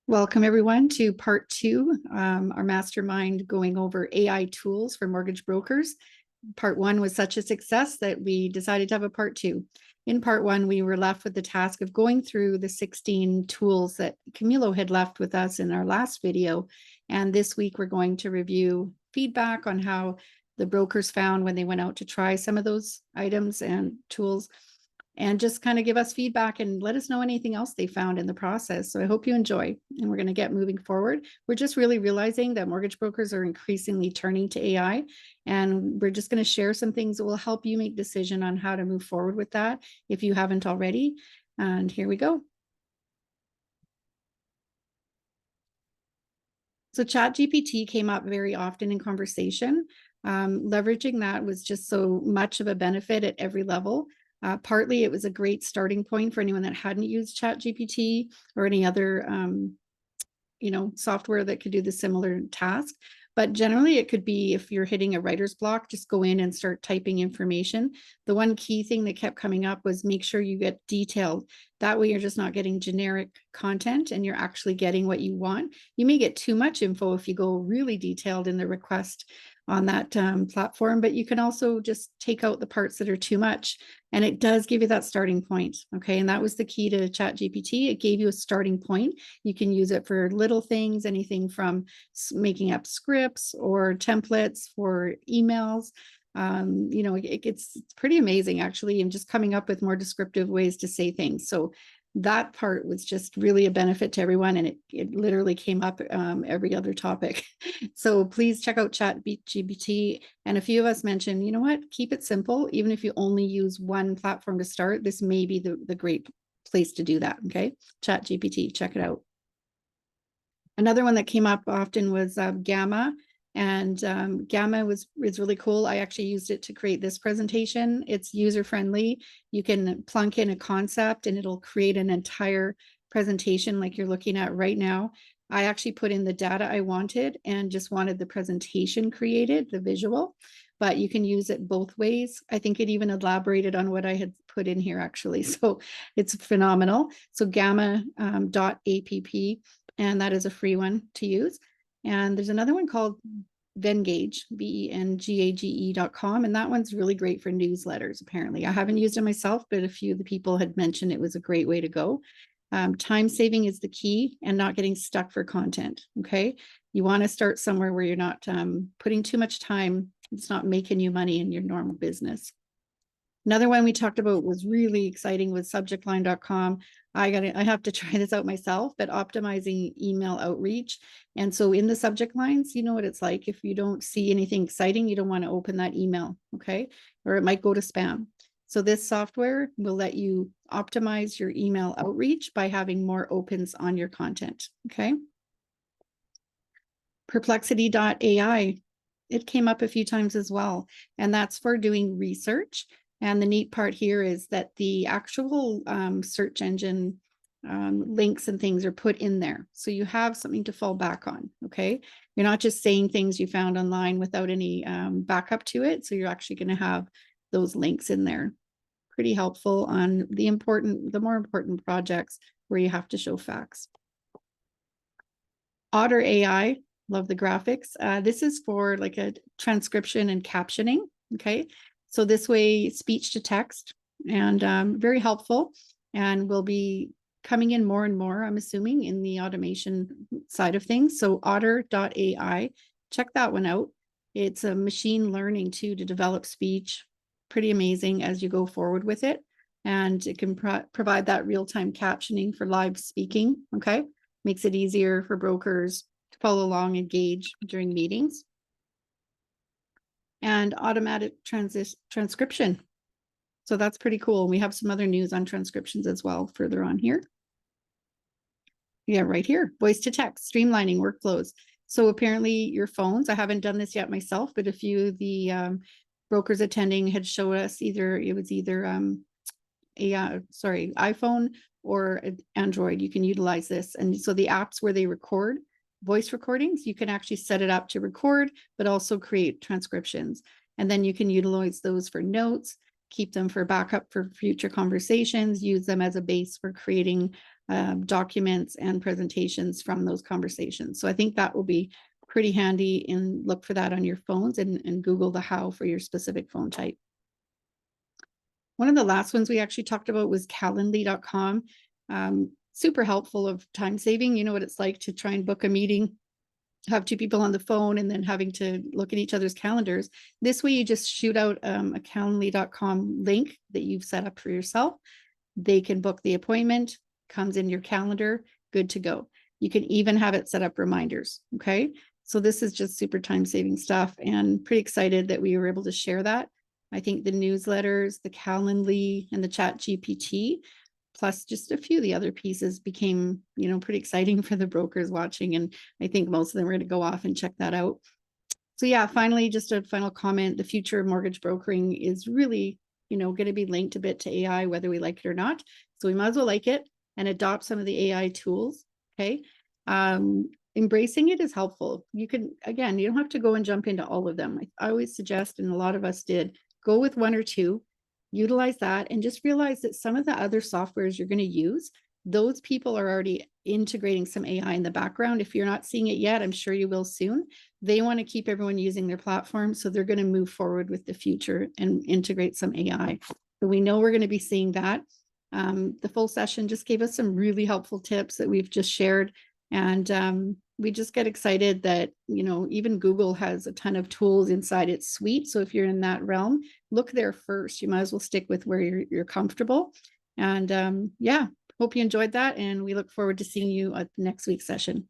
Welcome everyone to part two, our mastermind going over AI tools for mortgage brokers. Part one was such a success that we decided to have a part two. In part one, we were left with the task of going through the 16 tools that Camilo had left with us in our last video. And this week, we're going to review feedback on how the brokers found when they went out to try some of those items and tools, and just kind of give us feedback and let us know anything else they found in the process. So I hope you enjoy, and we're going to get moving forward. We're just really realizing that mortgage brokers are increasingly turning to AI, and we're just going to share some things that will help you make decision on how to move forward with that if you haven't already. And here we go. So ChatGPT came up very often in conversation. Leveraging that was just so much of a benefit at every level. Partly, it was a great starting point for anyone that hadn't used ChatGPT or any other, software that could do the similar task. But generally, it could be if you're hitting a writer's block, just go in and start typing information. The one key thing that kept coming up was make sure you get detailed. That way, you're just not getting generic content and you're actually getting what you want. You may get too much info if you go really detailed in the request on that platform, but you can also just take out the parts that are too much. And it does give you that starting point. Okay. And that was the key to ChatGPT. It gave you a starting point. You can use it for little things, anything from making up scripts or templates for emails. It's pretty amazing actually, and just coming up with more descriptive ways to say things. So that part was just really a benefit to everyone, and it literally came up every other topic. So please check out ChatGPT. And a few of us mentioned, you know what, keep it simple. Even if you only use one platform to start, this may be the great place to do that. Okay, ChatGPT, check it out. Another one that came up often was Gamma. And Gamma is really cool. I actually used it to create this presentation. It's user-friendly. You can plunk in a concept and it'll create an entire presentation like you're looking at right now. I actually put in the data I wanted and just wanted the presentation created, the visual, but you can use it both ways. I think it even elaborated on what I had put in here actually. So it's phenomenal. So gamma.app, and that is a free one to use. And there's another one called Vengage, VENGAGE.com. And that one's really great for newsletters, apparently. I haven't used it myself, but a few of the people had mentioned it was a great way to go. Time saving is the key, and not getting stuck for content. Okay. You want to start somewhere where you're not putting too much time. It's not making you money in your normal business. Another one we talked about was really exciting with subjectline.com. I have to try this out myself, but optimizing email outreach. And so in the subject lines, you know what it's like. If you don't see anything exciting, you don't want to open that email, okay? Or it might go to spam. So this software will let you optimize your email outreach by having more opens on your content, okay? Perplexity.ai, it came up a few times as well, and that's for doing research. And the neat part here is that the actual search engine links and things are put in there. So you have something to fall back on, okay? You're not just saying things you found online without any backup to it. So you're actually going to have those links in there. Pretty helpful on the more important projects where you have to show facts. Otter AI, love the graphics. This is for like a transcription and captioning, okay? So this way, speech to text, and very helpful, and will be coming in more and more, I'm assuming, in the automation side of things. So otter.ai, check that one out. It's a machine learning too to develop speech. Pretty amazing as you go forward with it. And it can provide that real-time captioning for live speaking, okay? Makes it easier for brokers to follow along, engage during meetings. And automatic transcription. So that's pretty cool. We have some other news on transcriptions as well further on here. Yeah, right here, voice to text, streamlining workflows. So apparently your phones, I haven't done this yet myself, but a few of the brokers attending had showed us iPhone or Android. You can utilize this. And so the apps where they record voice recordings, you can actually set it up to record, but also create transcriptions. And then you can utilize those for notes, keep them for backup for future conversations, use them as a base for creating documents and presentations from those conversations. So I think that will be pretty handy, and look for that on your phones and Google the how for your specific phone type. One of the last ones we actually talked about was Calendly.com. Super helpful of time saving. You know what it's like to try and book a meeting, have two people on the phone, and then having to look at each other's calendars. This way, you just shoot out a Calendly.com link that you've set up for yourself. They can book the appointment, comes in your calendar, good to go. You can even have it set up reminders. Okay. So this is just super time saving stuff, and pretty excited that we were able to share that. I think the newsletters, the Calendly, and the Chat GPT, plus just a few of the other pieces, became, you know, pretty exciting for the brokers watching. And I think most of them are going to go off and check that out. So yeah, finally, just a final comment. The future of mortgage brokering is really, you know, going to be linked a bit to AI, whether we like it or not. So we might as well like it and adopt some of the AI tools. Okay. Embracing it is helpful. You can, again, you don't have to go and jump into all of them. I always suggest, and a lot of us did, go with one or two, utilize that, and just realize that some of the other softwares you're going to use, those people are already integrating some AI in the background. If you're not seeing it yet, I'm sure you will soon. They want to keep everyone using their platform, so they're going to move forward with the future and integrate some AI. So we know we're going to be seeing that. The full session just gave us some really helpful tips that we've just shared. And we just get excited that, you know, even Google has a ton of tools inside its suite. So if you're in that realm, look there first. You might as well stick with where you're comfortable. And yeah, hope you enjoyed that. And we look forward to seeing you at next week's session.